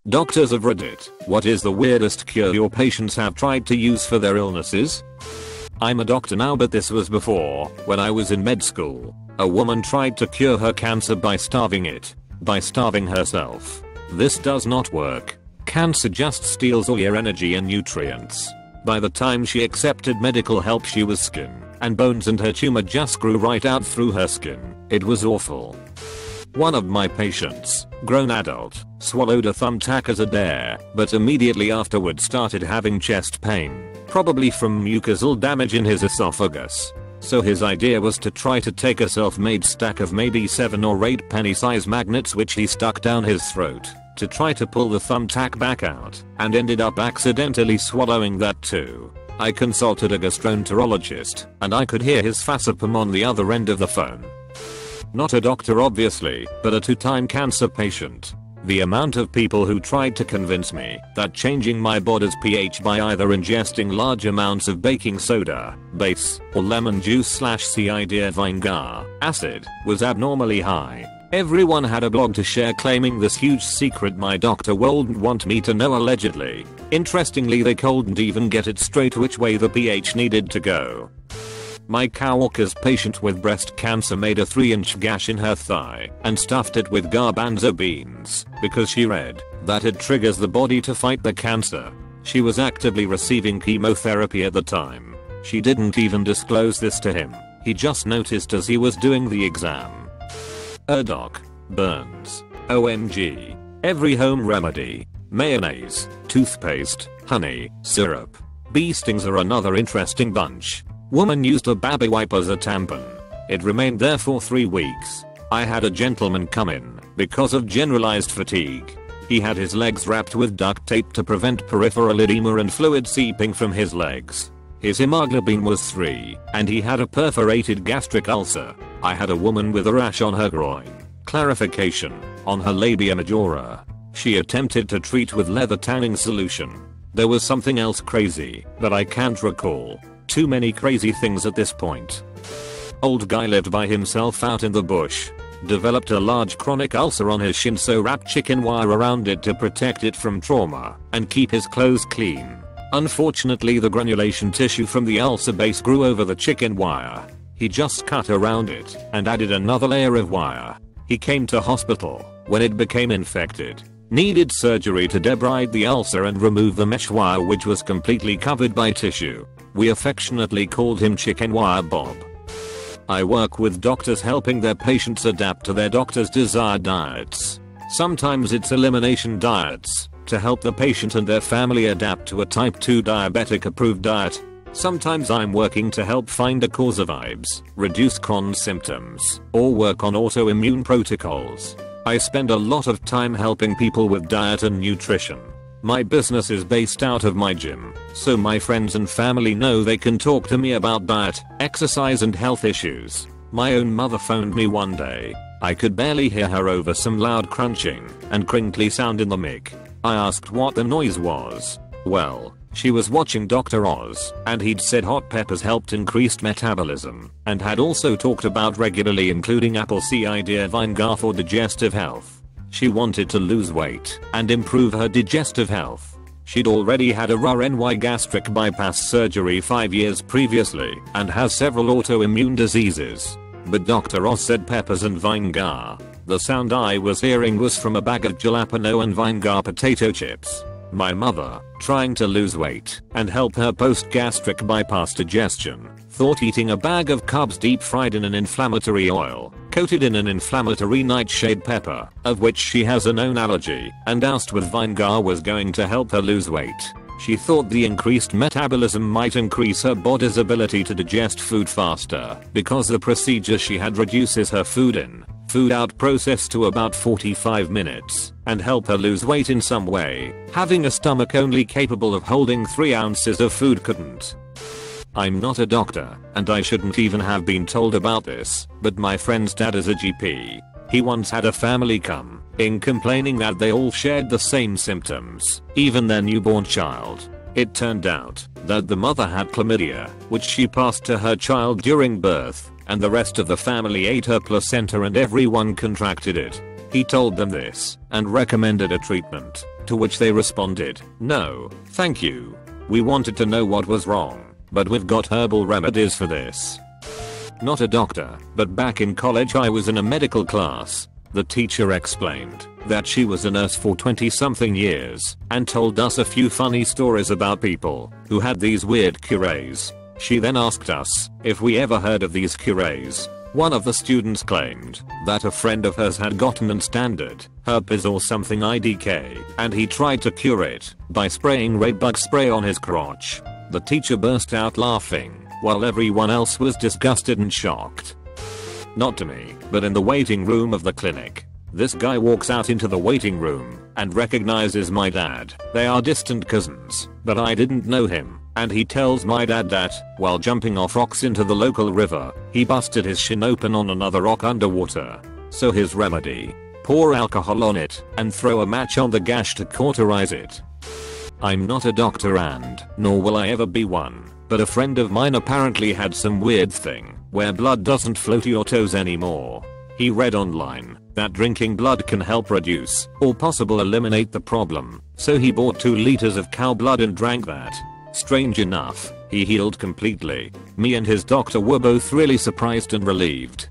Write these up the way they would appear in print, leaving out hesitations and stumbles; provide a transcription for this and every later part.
Doctors of Reddit, what is the weirdest cure your patients have tried to use for their illnesses? I'm a doctor now, but this was before, when I was in med school. A woman tried to cure her cancer by starving herself. This does not work. Cancer just steals all your energy and nutrients. By the time she accepted medical help, she was skin and bones, and her tumor just grew right out through her skin. It was awful. One of my patients, grown adult, swallowed a thumbtack as a dare, but immediately afterwards started having chest pain, probably from mucosal damage in his esophagus. So his idea was to try to take a self-made stack of maybe 7 or 8 penny-sized magnets, which he stuck down his throat to try to pull the thumbtack back out, and ended up accidentally swallowing that too. I consulted a gastroenterologist, and I could hear his facepalm on the other end of the phone. Not a doctor obviously, but a 2-time cancer patient. The amount of people who tried to convince me that changing my body's pH by either ingesting large amounts of baking soda, base, or lemon juice/cider vinegar acid was abnormally high. Everyone had a blog to share claiming this huge secret my doctor wouldn't want me to know, allegedly. Interestingly, they couldn't even get it straight which way the pH needed to go. My coworker's patient with breast cancer made a 3-inch gash in her thigh and stuffed it with garbanzo beans because she read that it triggers the body to fight the cancer. She was actively receiving chemotherapy at the time. She didn't even disclose this to him. He just noticed as he was doing the exam. Doc. Burns. OMG. Every home remedy. Mayonnaise, toothpaste, honey, syrup. Bee stings are another interesting bunch. Woman used a baby wipe as a tampon. It remained there for 3 weeks. I had a gentleman come in because of generalized fatigue. He had his legs wrapped with duct tape to prevent peripheral edema and fluid seeping from his legs. His hemoglobin was 3, and he had a perforated gastric ulcer. I had a woman with a rash on her groin. Clarification, on her labia majora. She attempted to treat with leather tanning solution. There was something else crazy that I can't recall. Too many crazy things at this point. Old guy lived by himself out in the bush. Developed a large chronic ulcer on his shin, so wrapped chicken wire around it to protect it from trauma and keep his clothes clean. Unfortunately, the granulation tissue from the ulcer base grew over the chicken wire. He just cut around it and added another layer of wire. He came to hospital when it became infected. Needed surgery to debride the ulcer and remove the mesh wire, which was completely covered by tissue. We affectionately called him Chicken Wire Bob. I work with doctors helping their patients adapt to their doctor's desired diets. Sometimes it's elimination diets to help the patient and their family adapt to a type 2 diabetic approved diet. Sometimes I'm working to help find a cause of IBS, reduce Crohn's symptoms, or work on autoimmune protocols. I spend a lot of time helping people with diet and nutrition. My business is based out of my gym, so my friends and family know they can talk to me about diet, exercise and health issues. My own mother phoned me one day. I could barely hear her over some loud crunching and crinkly sound in the mic. I asked what the noise was. Well, she was watching Dr. Oz, and he'd said hot peppers helped increased metabolism, and had also talked about regularly including apple cider vinegar for digestive health. She wanted to lose weight and improve her digestive health. She'd already had a RNY gastric bypass surgery 5 years previously and has several autoimmune diseases. But Dr. Oz said peppers and vinegar. The sound I was hearing was from a bag of jalapeno and vinegar potato chips. My mother, trying to lose weight and help her post-gastric bypass digestion, thought eating a bag of carbs deep fried in an inflammatory oil, coated in an inflammatory nightshade pepper, of which she has a known allergy, and doused with vinegar was going to help her lose weight. She thought the increased metabolism might increase her body's ability to digest food faster, because the procedure she had reduces her food in, food out process to about 45 minutes, and help her lose weight in some way. Having a stomach only capable of holding 3 ounces of food couldn't. I'm not a doctor, and I shouldn't even have been told about this, but my friend's dad is a GP. He once had a family come in complaining that they all shared the same symptoms, even their newborn child. It turned out that the mother had chlamydia, which she passed to her child during birth, and the rest of the family ate her placenta and everyone contracted it. He told them this and recommended a treatment. To which they responded, "No, thank you. We wanted to know what was wrong, but we've got herbal remedies for this." Not a doctor, but back in college I was in a medical class. The teacher explained that she was a nurse for 20 something years and told us a few funny stories about people who had these weird cures. She then asked us if we ever heard of these cures. One of the students claimed that a friend of hers had gotten an standard herpes or something IDK and he tried to cure it by spraying red bug spray on his crotch. The teacher burst out laughing while everyone else was disgusted and shocked. Not to me, but in the waiting room of the clinic. This guy walks out into the waiting room and recognizes my dad. They are distant cousins, but I didn't know him. And he tells my dad that, while jumping off rocks into the local river, he busted his shin open on another rock underwater. So his remedy? Pour alcohol on it and throw a match on the gash to cauterize it. I'm not a doctor and nor will I ever be one, but a friend of mine apparently had some weird thing where blood doesn't flow to your toes anymore. He read online that drinking blood can help reduce or possibly eliminate the problem, so he bought 2 liters of cow blood and drank that. Strange enough, he healed completely. Me and his doctor were both really surprised and relieved.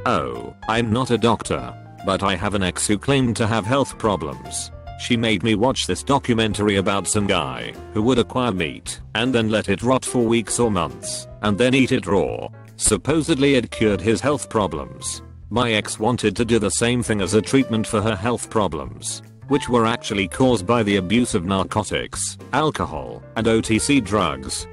Oh, I'm not a doctor, but I have an ex who claimed to have health problems. She made me watch this documentary about some guy who would acquire meat and then let it rot for weeks or months and then eat it raw. Supposedly it cured his health problems. My ex wanted to do the same thing as a treatment for her health problems, which were actually caused by the abuse of narcotics, alcohol, and OTC drugs.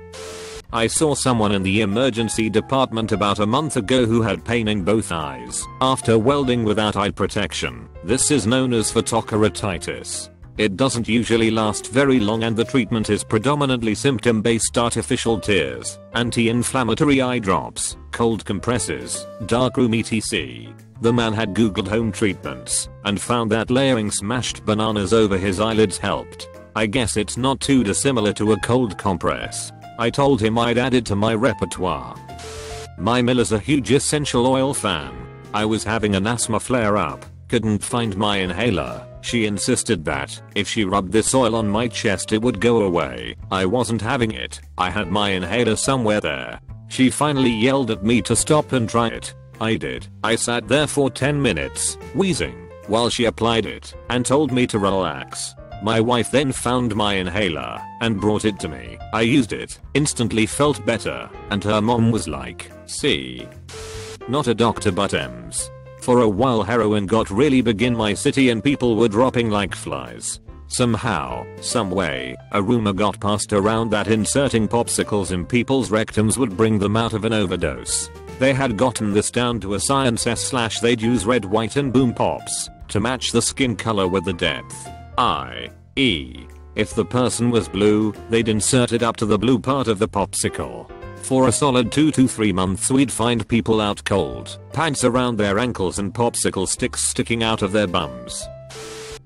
I saw someone in the emergency department about a month ago who had pain in both eyes after welding without eye protection. This is known as photokeratitis. It doesn't usually last very long and the treatment is predominantly symptom-based artificial tears, anti-inflammatory eye drops, cold compresses, darkroom etc. The man had googled home treatments and found that layering smashed bananas over his eyelids helped. I guess it's not too dissimilar to a cold compress. I told him I'd add it to my repertoire. My Mill is a huge essential oil fan. I was having an asthma flare-up, couldn't find my inhaler. She insisted that if she rubbed this oil on my chest it would go away. I wasn't having it. I had my inhaler somewhere there. She finally yelled at me to stop and try it. I did. I sat there for 10 minutes, wheezing, while she applied it and told me to relax. My wife then found my inhaler and brought it to me. I used it, instantly felt better, and her mom was like, "See." Not a doctor but M's. For a while heroin got really big in my city and people were dropping like flies. Somehow, someway, a rumor got passed around that inserting popsicles in people's rectums would bring them out of an overdose. They had gotten this down to a science /they'd use red, white and boom pops to match the skin color with the depth. i.e., if the person was blue, they'd insert it up to the blue part of the popsicle. For a solid 2 to 3 months we'd find people out cold, pants around their ankles and popsicle sticks sticking out of their bums.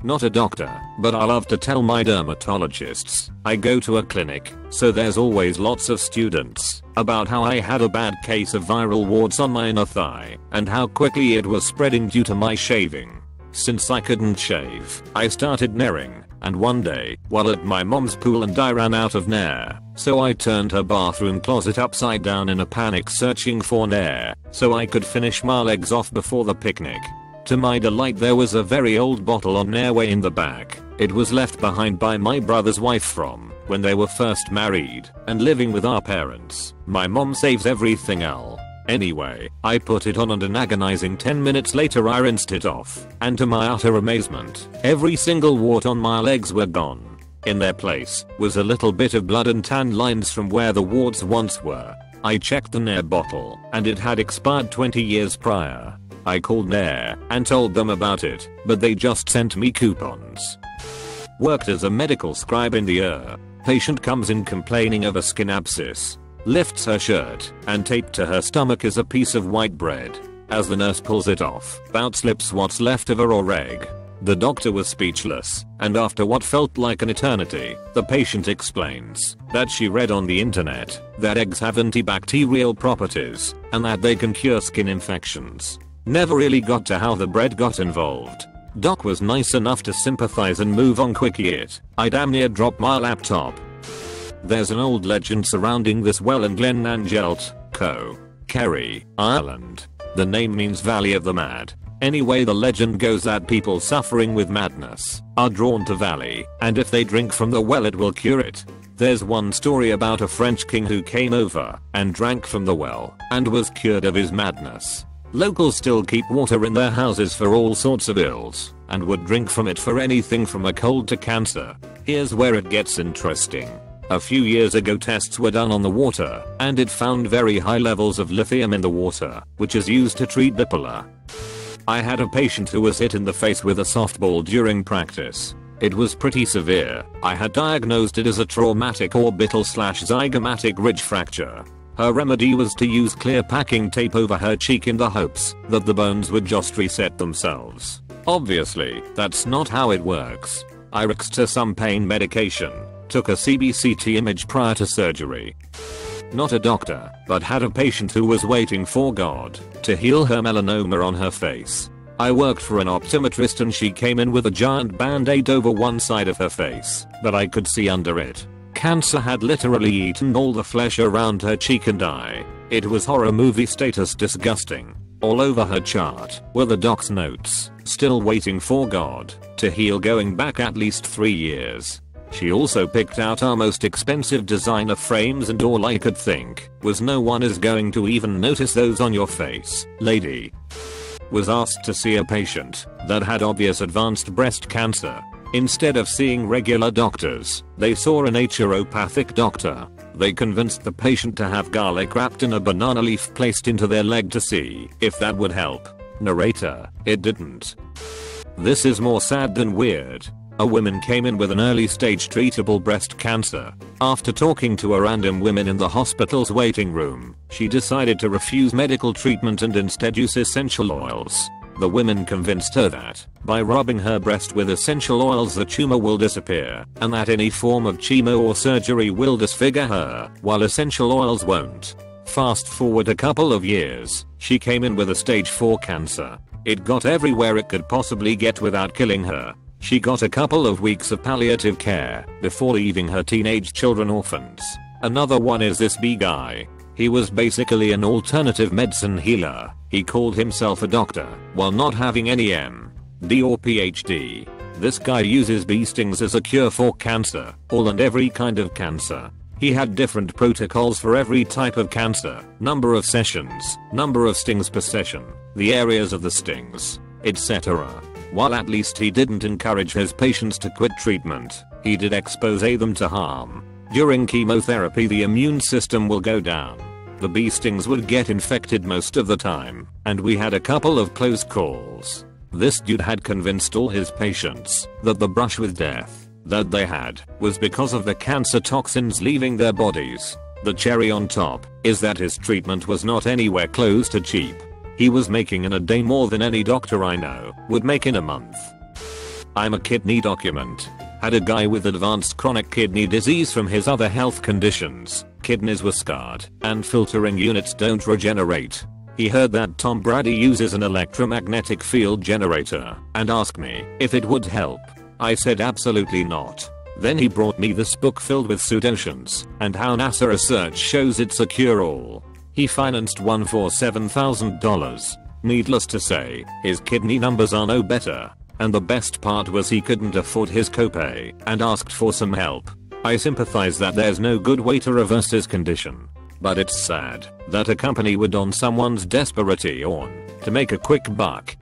Not a doctor, but I love to tell my dermatologists I go to a clinic, so there's always lots of students, about how I had a bad case of viral warts on my inner thigh and how quickly it was spreading due to my shaving. Since I couldn't shave, I started naring, and one day, while at my mom's pool and I ran out of nair, so I turned her bathroom closet upside down in a panic searching for nair, so I could finish my legs off before the picnic. To my delight there was a very old bottle of nair way in the back. It was left behind by my brother's wife from when they were first married and living with our parents. My mom saves everything else. Anyway, I put it on and an agonizing 10 minutes later I rinsed it off, and to my utter amazement, every single wart on my legs were gone. In their place was a little bit of blood and tan lines from where the warts once were. I checked the Nair bottle, and it had expired 20 years prior. I called Nair and told them about it, but they just sent me coupons. Worked as a medical scribe in the patient comes in complaining of a skin abscess. Lifts her shirt, and taped to her stomach is a piece of white bread. As the nurse pulls it off, out slips what's left of her or egg. The doctor was speechless, and after what felt like an eternity, the patient explains that she read on the internet that eggs have antibacterial properties, and that they can cure skin infections. Never really got to how the bread got involved. Doc was nice enough to sympathize and move on quickly. I damn near dropped my laptop. There's an old legend surrounding this well in Glenangelt, Co. Kerry, Ireland. The name means Valley of the Mad. Anyway, the legend goes that people suffering with madness are drawn to Valley, and if they drink from the well it will cure it. There's one story about a French king who came over and drank from the well and was cured of his madness. Locals still keep water in their houses for all sorts of ills and would drink from it for anything from a cold to cancer. Here's where it gets interesting. A few years ago tests were done on the water and it found very high levels of lithium in the water, which is used to treat bipolar. I had a patient who was hit in the face with a softball during practice. It was pretty severe. I had diagnosed it as a traumatic orbital/zygomatic ridge fracture. Her remedy was to use clear packing tape over her cheek in the hopes that the bones would just reset themselves. Obviously, that's not how it works. I risked her some pain medication, took a CBCT image prior to surgery. Not a doctor, but had a patient who was waiting for God to heal her melanoma on her face. I worked for an optometrist and she came in with a giant band-aid over one side of her face, but I could see under it. Cancer had literally eaten all the flesh around her cheek and eye. It was horror movie status disgusting. All over her chart were the doc's notes, still waiting for God to heal, going back at least 3 years. She also picked out our most expensive designer frames and all I could think was no one is going to even notice those on your face, lady. Was asked to see a patient that had obvious advanced breast cancer. Instead of seeing regular doctors, they saw a naturopathic doctor. They convinced the patient to have garlic wrapped in a banana leaf placed into their leg to see if that would help. Narrator, it didn't. This is more sad than weird. A woman came in with an early stage treatable breast cancer. After talking to a random women in the hospital's waiting room, she decided to refuse medical treatment and instead use essential oils. The women convinced her that by rubbing her breast with essential oils the tumor will disappear, and that any form of chemo or surgery will disfigure her, while essential oils won't. Fast forward a couple of years, she came in with a stage 4 cancer. It got everywhere it could possibly get without killing her. She got a couple of weeks of palliative care before leaving her teenage children orphans. Another one is this B guy. He was basically an alternative medicine healer. He called himself a doctor while not having any M.D. or PhD. This guy uses bee stings as a cure for cancer, all and every kind of cancer. He had different protocols for every type of cancer, number of sessions, number of stings per session, the areas of the stings, etc. While at least he didn't encourage his patients to quit treatment, he did expose them to harm. During chemotherapy the immune system will go down. The bee stings would get infected most of the time, and we had a couple of close calls. This dude had convinced all his patients that the brush with death that they had was because of the cancer toxins leaving their bodies. The cherry on top is that his treatment was not anywhere close to cheap. He was making in a day more than any doctor I know would make in a month. I'm a kidney document. Had a guy with advanced chronic kidney disease from his other health conditions. Kidneys were scarred, and filtering units don't regenerate. He heard that Tom Brady uses an electromagnetic field generator, and asked me if it would help. I said absolutely not. Then he brought me this book filled with pseudoscience, and how NASA research shows it's a cure-all. He financed one for $7,000. Needless to say, his kidney numbers are no better. And the best part was he couldn't afford his copay and asked for some help. I sympathize that there's no good way to reverse his condition. But it's sad that a company would on someone's desperation to make a quick buck.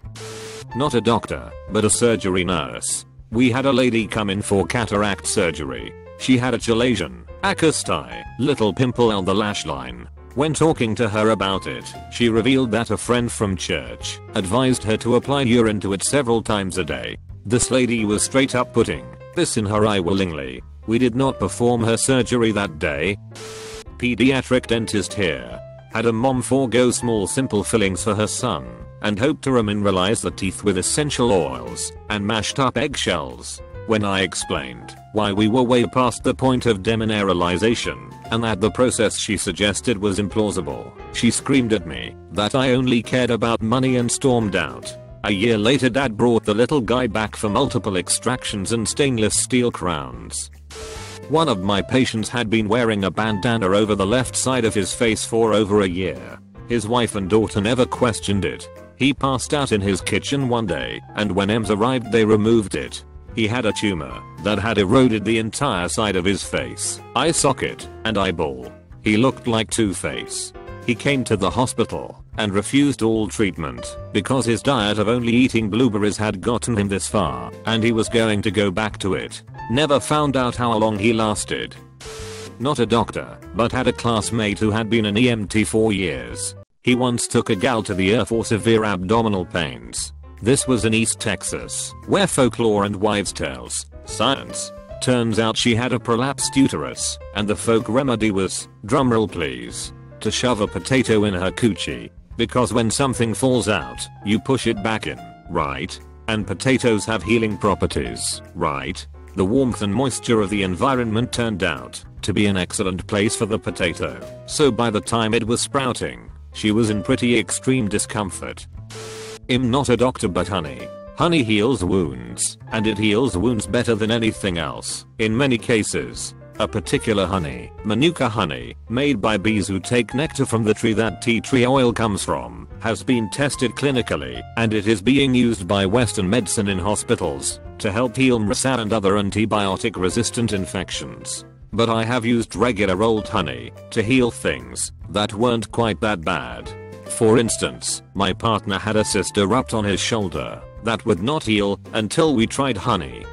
Not a doctor, but a surgery nurse. We had a lady come in for cataract surgery. She had a chelation, acustai, little pimple on the lash line. When talking to her about it, she revealed that a friend from church advised her to apply urine to it several times a day. This lady was straight up putting this in her eye willingly. We did not perform her surgery that day. Pediatric dentist here. Had a mom forego small simple fillings for her son and hoped to remineralize the teeth with essential oils and mashed up eggshells. When I explained why we were way past the point of demineralization and that the process she suggested was implausible, she screamed at me that I only cared about money and stormed out. A year later dad brought the little guy back for multiple extractions and stainless steel crowns. One of my patients had been wearing a bandana over the left side of his face for over a year. His wife and daughter never questioned it. He passed out in his kitchen one day, and when EMS arrived they removed it. He had a tumor that had eroded the entire side of his face, eye socket, and eyeball. He looked like Two-Face. He came to the hospital and refused all treatment because his diet of only eating blueberries had gotten him this far, and he was going to go back to it. Never found out how long he lasted. Not a doctor, but had a classmate who had been an EMT for years. He once took a gal to the ER for severe abdominal pains. This was in East Texas, where folklore and wives' tales, science. Turns out she had a prolapsed uterus, and the folk remedy was, drumroll please, to shove a potato in her coochie. Because when something falls out, you push it back in, right? And potatoes have healing properties, right? The warmth and moisture of the environment turned out to be an excellent place for the potato. So by the time it was sprouting, she was in pretty extreme discomfort. I'm not a doctor, but honey heals wounds, and it heals wounds better than anything else. In many cases, a particular honey, manuka honey, made by bees who take nectar from the tree that tea tree oil comes from, has been tested clinically, and it is being used by Western medicine in hospitals to help heal MRSA and other antibiotic-resistant infections. But I have used regular old honey to heal things that weren't quite that bad. For instance, my partner had a cyst erupt on his shoulder that would not heal until we tried honey.